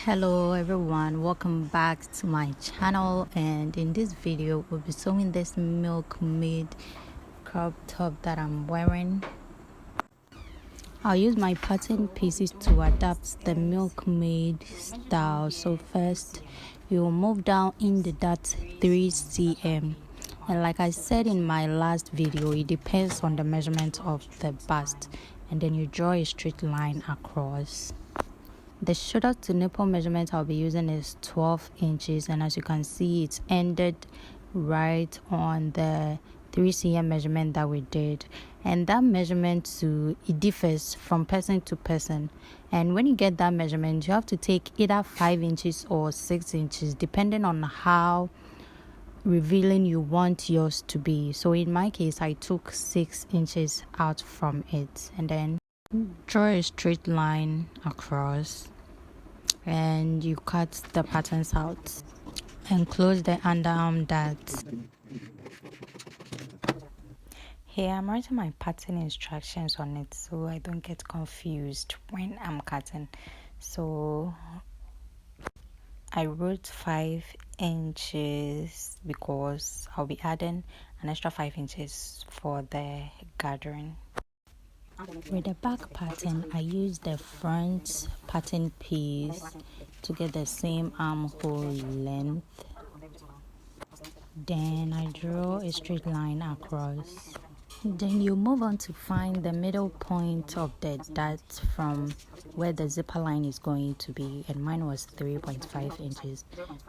Hello everyone, welcome back to my channel, and in this video we'll be sewing this milkmaid crop top that I'm wearing. I'll use my pattern pieces to adapt the milkmaid style. So first you will move down in the dot 3 cm, and like I said in my last video, it depends on the measurement of the bust, and then you draw a straight line across. The shoulder to nipple measurement I'll be using is 12 inches, and as you can see, it's ended right on the 3 cm measurement that we did. And that measurement it differs from person to person, and when you get that measurement you have to take either 5 inches or 6 inches depending on how revealing you want yours to be. So in my case I took 6 inches out from it, and then draw a straight line across, and you cut the patterns out and close the underarm dart. Here I'm writing my pattern instructions on it so I don't get confused when I'm cutting. So I wrote 5 inches because I'll be adding an extra 5 inches for the gathering. With the back pattern, I used the front pattern piece to get the same armhole length. Then I draw a straight line across. Then you move on to find the middle point of the dart from where the zipper line is going to be, and mine was 3.5 inches.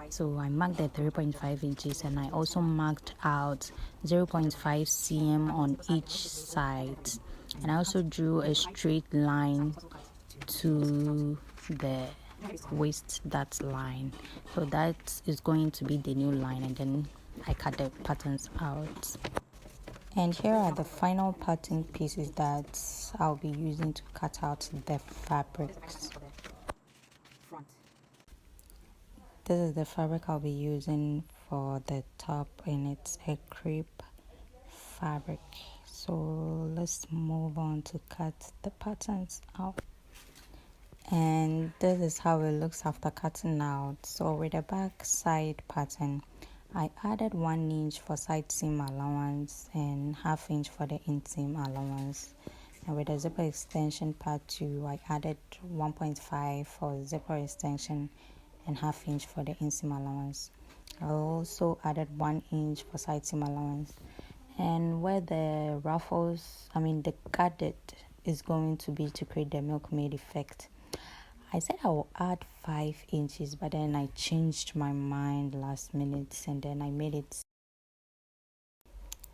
So I marked the 3.5 inches, and I also marked out 0.5 cm on each side, and I also drew a straight line to the waist dart line. So that is going to be the new line, and then I cut the patterns out. And here are the final pattern pieces that I'll be using to cut out the fabrics. This is the fabric I'll be using for the top, and it's a crepe fabric. So let's move on to cut the patterns out. And this is how it looks after cutting out. So with the back side pattern, I added 1 inch for side seam allowance and ½ inch for the inseam allowance. And with the zipper extension part 2, I added 1.5 for zipper extension and ½ inch for the inseam allowance. I also added 1 inch for side seam allowance. And where the the guarded is going to be to create the milkmaid effect, I said I will add 5 inches, but then I changed my mind last minute, and then I made it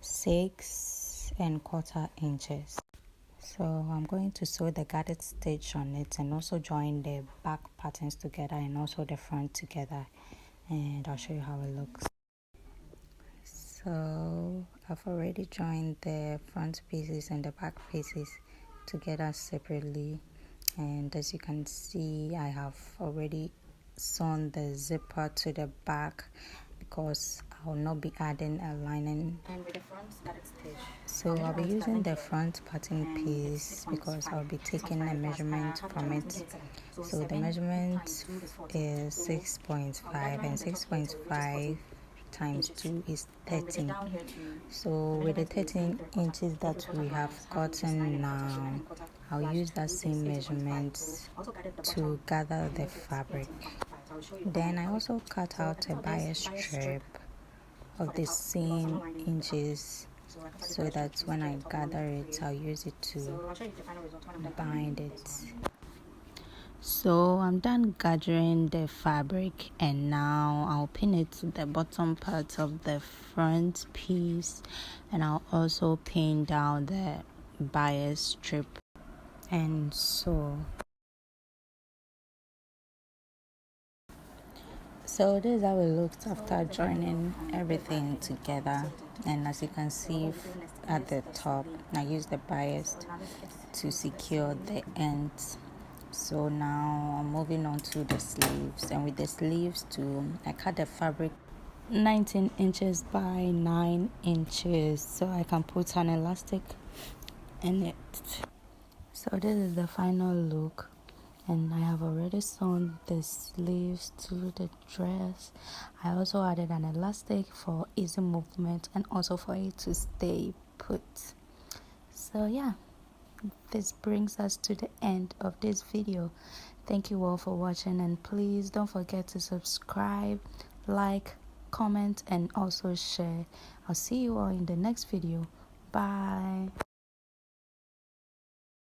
6¼ inches. So I'm going to sew the guarded stitch on it and also join the back patterns together and also the front together, and I'll show you how it looks. So I've already joined the front pieces and the back pieces together separately, and as you can see, I have already sewn the zipper to the back because I will not be adding a lining. And with the front stitch, so I'll be using the front pattern piece because I'll be taking a measurement from it. So the measurement is 6.5, and 6.5 times 2 is 13. So with the 13 inches that we have gotten now, I'll use that same measurement to gather the fabric. Then I also cut out a bias strip of the same inches so that when I gather it, I'll use it to bind it. So I'm done gathering the fabric, and now I'll pin it to the bottom part of the front piece, and I'll also pin down the bias strip and sew. So this is how it looks after joining everything together, and as you can see at the top, I used the bias to secure the ends. So now I'm moving on to the sleeves, and with the sleeves too, I cut the fabric 19 inches by 9 inches so I can put an elastic in it. So this is the final look, and I have already sewn the sleeves to the dress. I also added an elastic for easy movement and also for it to stay put. So yeah, this brings us to the end of this video. Thank you all for watching, and please don't forget to subscribe, like, comment, and also share. I'll see you all in the next video. Bye.